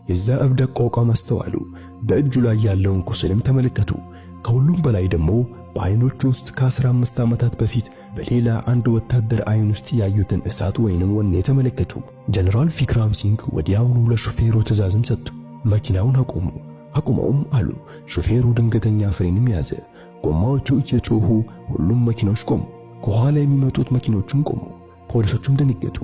የዛ እብድ አቋቋም አስተዋሉ። በእጁ ላይ ያለውን ቁስልም ተመለከቱ። ከሁሉም በላይ ደግሞ በአይኖቹ ውስጥ ከ15 ዓመታት በፊት በሌላ አንድ ወታደር አይን ውስጥ ያዩትን እሳት ወይንም ወኔ ተመለከቱ። ጀነራል ቪክራም ሲንግ ወዲያውኑ ለሹፌሩ ትዕዛዝም ሰጡ። መኪናውን አቁመውም አሉ። ሹፌሩ ድንገተኛ ፍሬንም ያዘ። ጎማዎቹ እየጮሁ ሁሉም መኪናዎች ቆሙ። ከኋላ የሚመጡት መኪኖችም ቆሙ። ፖሊሶቹም ደነገጡ።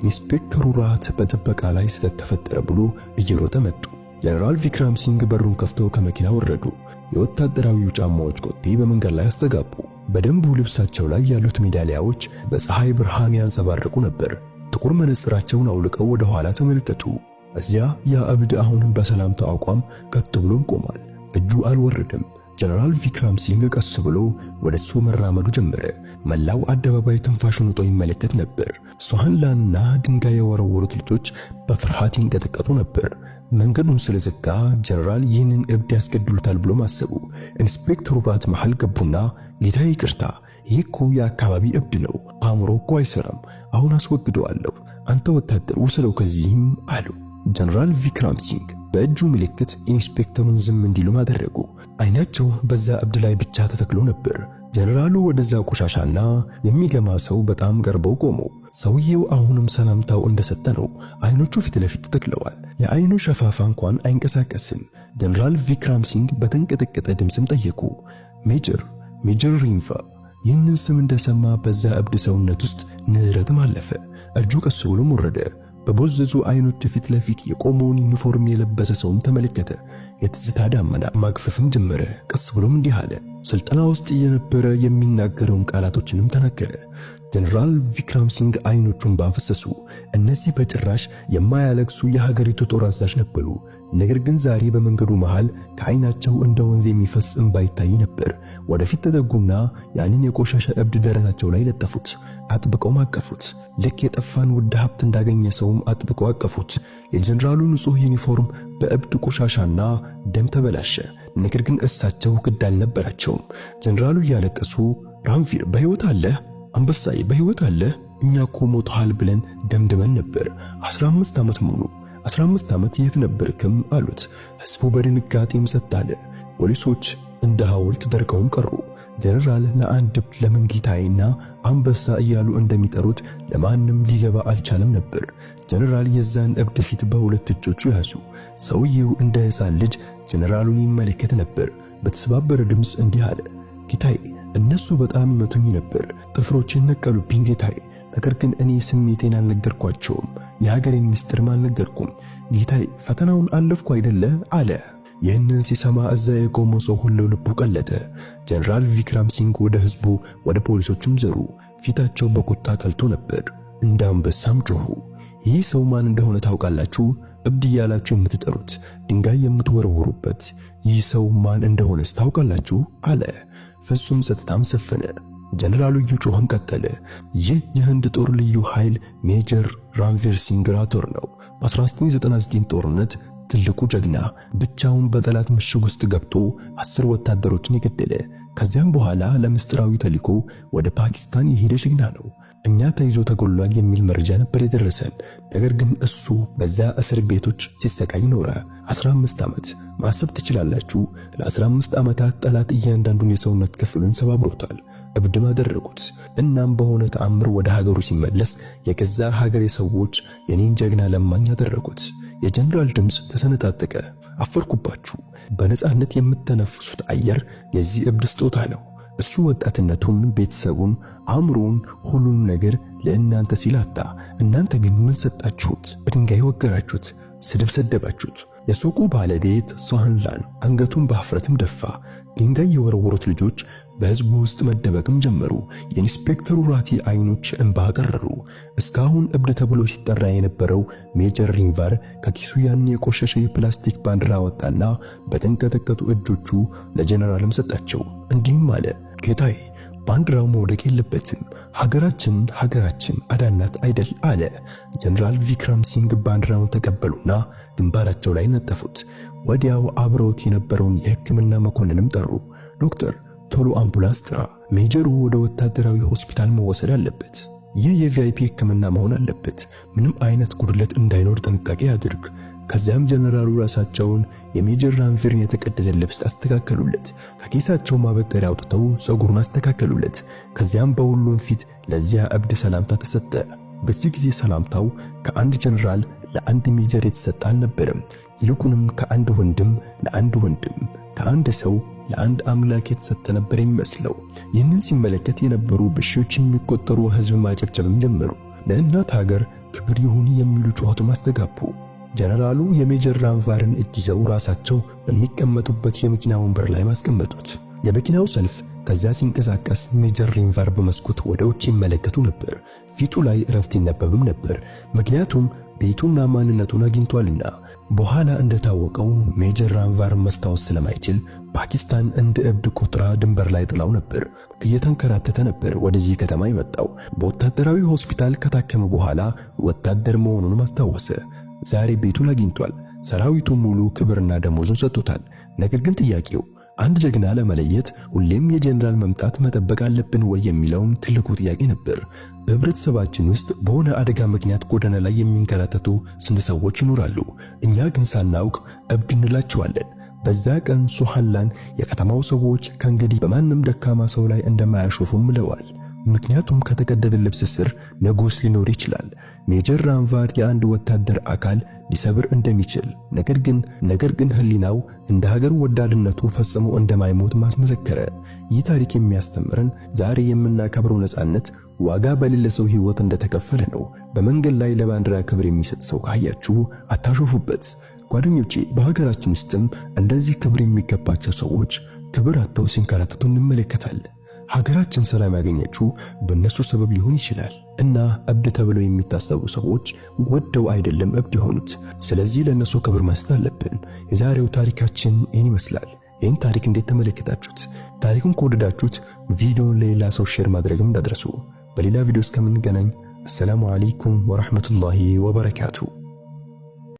ኢንስፔክተሩ ራት በጥበቃ ላይ ስህተት ተፈጠረ ብሎ እየሮጠ መጡ። ጀነራል ቪክራም ሲንግ በሩን ከፍተው ከመኪና ወረዱ። የወታደራዊው ጫማዎች ኮቴ በመንገድ ላይ አስተጋቡ። በደንቡ ልብሳቸው ላይ ያሉት ሜዳሊያዎች በፀሐይ ብርሃን ያንጸባርቁ ነበር። ጥቁር መነጽራቸውን አውልቀው ወደ ኋላ ተመለከቱ። እዚያ ያ እብድ አሁንም በሰላምታ አቋም ቀጥ ብሎም ቆሟል። እጁ አልወረደም። ጀነራል ቪክራም ሲንግ ቀስ ብሎ ወደሱ መራመዱ ጀመረ። መላው አደባባይ ትንፋሹን ውጦ ይመለከት ነበር። ሶሃንላንና ድንጋይ የወረወሩት ልጆች በፍርሃት ይንቀጠቀጡ ነበር። መንገዱን ስለዘጋ ጀነራል ይህንን እብድ ያስገድሉታል ብሎ ማሰቡ። ኢንስፔክተሩ ራት መሃል ገቡና ጌታዬ ይቅርታ፣ ይህ እኮ የአካባቢ እብድ ነው። አእምሮ እኮ አይሰራም። አሁን አስወግደዋለሁ። አንተ ወታደር ውሰደው ከዚህም አሉ። ጀነራል ቪክራም ሲንግ በእጁ ምልክት ኢንስፔክተሩን ዝም እንዲሉ አደረጉ። አይናቸው በዛ እብድ ላይ ብቻ ተተክሎ ነበር። ጀነራሉ ወደዛ ቆሻሻና የሚገማ ሰው በጣም ቀርበው ቆሙ። ሰውየው አሁንም ሰላምታው እንደሰጠ ነው። አይኖቹ ፊት ለፊት ተተክለዋል። የአይኑ ሸፋፋ እንኳን አይንቀሳቀስም። ጀነራል ቪክራም ሲንግ በተንቀጠቀጠ ድምፅም ጠየቁ፣ ሜጀር ሪንቫ። ይህንን ስም እንደሰማ በዛ እብድ ሰውነት ውስጥ ንዝረትም አለፈ። እጁ ቀስ ብሎም ወረደ። በቦዘዙ አይኖች ፊት ለፊት የቆመውን ዩኒፎርም የለበሰ ሰውን ተመለከተ። የትዝታ ዳመና ማግፈፍም ጀመረ። ቀስ ብሎም እንዲህ አለ። ስልጠና ውስጥ የነበረ የሚናገረውን ቃላቶችንም ተናገረ። ጀነራል ቪክራም ሲንግ አይኖቹን ባፈሰሱ። እነዚህ በጭራሽ የማያለቅሱ የሀገሪቱ ጦር አዛዥ ነበሩ። ነገር ግን ዛሬ በመንገዱ መሃል ከአይናቸው እንደ ወንዝ የሚፈስ እንባ ይታይ ነበር። ወደፊት ተጠጉና ያንን የቆሻሻ እብድ ደረታቸው ላይ ለጠፉት። አጥብቀው አቀፉት። ልክ የጠፋን ውድ ሀብት እንዳገኘ ሰውም አጥብቀው አቀፉት። የጀነራሉ ንጹህ ዩኒፎርም በእብድ ቆሻሻና ደም ተበላሸ። ነገር ግን እሳቸው ግድ አልነበራቸውም። ጀነራሉ እያለቀሱ ራንቪር በሕይወት አለህ? አንበሳዬ በሕይወት አለህ? እኛ እኮ ሞተሃል ብለን ደምድመን ነበር 15 ዓመት ሙሉ። 15 ዓመት የት ነበርክም አሉት። ሕዝቡ በድንጋጤም ጸጥ አለ። ፖሊሶች እንደ ሐውልት ደርቀውም ቀሩ። ጀነራል ለአንድ እብድ ለምን ጌታዬና አንበሳ እያሉ እንደሚጠሩት ለማንም ሊገባ አልቻለም ነበር። ጀነራል የዛን እብድ ፊት በሁለት እጆቹ ያዙ። ሰውየው እንደ ሕፃን ልጅ ጀነራሉን ይመለከት ነበር። በተሰባበረ ድምፅ እንዲህ አለ፣ ጌታዬ እነሱ በጣም ይመቱኝ ነበር። ጥፍሮቼን ነቀሉብኝ ጌታዬ። ነገር ግን እኔ ስሜቴን አልነገርኳቸውም። የሀገሬን ምስጢርም አልነገርኩም። ጌታዬ ፈተናውን አለፍኩ አይደለ አለ። ይህንን ሲሰማ እዛ የቆመው ሰው ሁሉ ልቡ ቀለጠ። ጀነራል ቪክራም ሲንግ ወደ ህዝቡ፣ ወደ ፖሊሶችም ዘሩ። ፊታቸው በቁጣ ቀልቶ ነበር። እንደ አንበሳም ጮሁ። ይህ ሰው ማን እንደሆነ ታውቃላችሁ? እብድ እያላችሁ የምትጠሩት፣ ድንጋይ የምትወረውሩበት ይህ ሰው ማን እንደሆነስ ታውቃላችሁ? አለ። ፍጹም ጸጥታም ሰፈነ። ጀነራሉ እየጮኸም ቀጠለ። ይህ የህንድ ጦር ልዩ ኃይል ሜጀር ራንቪር ሲንግ ራቶር ነው። በ1999 ጦርነት ትልቁ ጀግና፣ ብቻውን በጠላት ምሽግ ውስጥ ገብቶ 10 ወታደሮችን የገደለ፣ ከዚያም በኋላ ለምስጢራዊ ተልዕኮ ወደ ፓኪስታን የሄደ ጀግና ነው። እኛ ተይዞ ተገሏል የሚል መረጃ ነበር የደረሰን። ነገር ግን እሱ በዛ እስር ቤቶች ሲሰቃይ ኖረ 15 ዓመት። ማሰብ ትችላላችሁ። ለ15 ዓመታት ጠላት እያንዳንዱን የሰውነት ክፍሉን ሰባብሮታል፣ እብድም አደረጉት። እናም በሆነ ተአምር ወደ ሀገሩ ሲመለስ የገዛ ሀገሬ ሰዎች የኔን ጀግና ለማኝ አደረጉት። የጀነራል ድምፅ ተሰነጣጠቀ። አፈርኩባችሁ። በነጻነት የምትተነፍሱት አየር የዚህ እብድ ስጦታ ነው። እሱ ወጣትነቱን፣ ቤተሰቡን፣ አእምሮውን፣ ሁሉን ነገር ለእናንተ ሲል አጣ። እናንተ ግን ምን ሰጣችሁት? በድንጋይ ወገራችሁት፣ ስድብ ሰደባችሁት። የሱቁ ባለቤት ሶሃንላን አንገቱን በአፍረትም ደፋ። ድንጋይ የወረወሩት ልጆች በህዝቡ ውስጥ መደበቅም ጀመሩ። የኢንስፔክተሩ ራቲ አይኖች እንባ ቀረሩ። እስካሁን እብድ ተብሎ ሲጠራ የነበረው ሜጀር ሪንቫር ከኪሱ ያን የቆሸሸ የፕላስቲክ ባንዲራ ወጣና በተንቀጠቀጡ እጆቹ ለጀነራልም ሰጣቸው። እንዲህም አለ፣ ጌታዬ ባንዲራው መውደቅ የለበትም። ሀገራችን አዳናት አይደል አለ። ጀነራል ቪክራም ሲንግ ባንዲራውን ተቀበሉና ግንባራቸው ላይ ነጠፉት። ወዲያው አብረውት የነበረውን የሕክምና መኮንንም ጠሩ። ዶክተር ቶሎ አምቡላንስ ጥራ፣ ሜጀሩ ወደ ወታደራዊ ሆስፒታል መወሰድ አለበት። ይህ የቪአይፒ ሕክምና መሆን አለበት። ምንም አይነት ጉድለት እንዳይኖር ጥንቃቄ አድርግ። ከዚያም ጀነራሉ ራሳቸውን የሜጀር ራንቨርን የተቀደደ ልብስ አስተካከሉለት። ከኪሳቸው ማበጠሪያ አውጥተው ፀጉሩን አስተካከሉለት። ከዚያም በሁሉም ፊት ለዚያ እብድ ሰላምታ ተሰጠ። በዚህ ጊዜ ሰላምታው ከአንድ ጀነራል ለአንድ ሜጀር የተሰጠ አልነበረም። ይልቁንም ከአንድ ወንድም ለአንድ ወንድም፣ ከአንድ ሰው ለአንድ አምላክ የተሰጠ ነበር የሚመስለው። ይህንን ሲመለከት የነበሩ በሺዎች የሚቆጠሩ ሕዝብ ማጨብጨብም ጀመሩ። ለእናት ሀገር ክብር ይሁን የሚሉ ጩኸት ማስተጋቡ። ጀነራሉ የሜጀር ራንቫርን እጅ ይዘው ራሳቸው በሚቀመጡበት የመኪና ወንበር ላይ ማስቀመጡት። የመኪናው ሰልፍ ከዚያ ሲንቀሳቀስ ሜጀር ራንቫር በመስኮት ወደ ውጭ ይመለከቱ ነበር። ፊቱ ላይ እረፍት ይነበብም ነበር፣ ምክንያቱም ቤቱና ማንነቱን አግኝቷልና። በኋላ እንደታወቀው ሜጀር ራንቫር መስታወት ስለማይችል ፓኪስታን እንደ እብድ ቁጥራ ድንበር ላይ ጥላው ነበር። እየተንከራተተ ነበር ወደዚህ ከተማ የመጣው። በወታደራዊ ሆስፒታል ከታከመ በኋላ ወታደር መሆኑን ማስታወሰ። ዛሬ ቤቱን አግኝቷል። ሰራዊቱ ሙሉ ክብርና ደሞዙን ሰጥቶታል። ነገር ግን ጥያቄው አንድ ጀግና ለመለየት ሁሌም የጀነራል መምጣት መጠበቅ አለብን ወይ የሚለውም ትልቁ ጥያቄ ነበር። በህብረተሰባችን ውስጥ በሆነ አደጋ ምክንያት ጎዳና ላይ የሚንከራተቱ ስንት ሰዎች ይኖራሉ። እኛ ግን ሳናውቅ እብድ እንላቸዋለን። በዛ ቀን ሱሐላን የከተማው ሰዎች ከእንግዲህ በማንም ደካማ ሰው ላይ እንደማያሾፉም ብለዋል። ምክንያቱም ከተቀደደ ልብስ ስር ንጉስ ሊኖር ይችላል። ሜጀር ራንቫር የአንድ ወታደር አካል ሊሰብር እንደሚችል፣ ነገር ግን ህሊናው እንደ ሀገር ወዳድነቱ ፈጽሞ እንደማይሞት ማስመሰከረ። ይህ ታሪክ የሚያስተምረን ዛሬ የምናከብረው ነጻነት ዋጋ በሌለ ሰው ህይወት እንደተከፈለ ነው። በመንገድ ላይ ለባንዲራ ክብር የሚሰጥ ሰው ካያችሁ አታሾፉበት። ጓደኞቼ፣ በሀገራችን ውስጥም እንደዚህ ክብር የሚገባቸው ሰዎች ክብር አጥተው ሲንከራተቱ እንመለከታለን። ሀገራችን ሰላም ያገኘችው በእነሱ ሰበብ ሊሆን ይችላል እና እብድ ተብለው የሚታሰቡ ሰዎች ወደው አይደለም እብድ የሆኑት። ስለዚህ ለእነሱ ክብር መስጠት አለብን። የዛሬው ታሪካችን ይህን ይመስላል። ይህን ታሪክ እንዴት ተመለከታችሁት? ታሪኩን ከወደዳችሁት ቪዲዮውን ለሌላ ሰው ሼር ማድረግም እንዳትረሱ። በሌላ ቪዲዮ እስከምንገናኝ አሰላሙ አለይኩም ወራህመቱላሂ ወበረካቱ።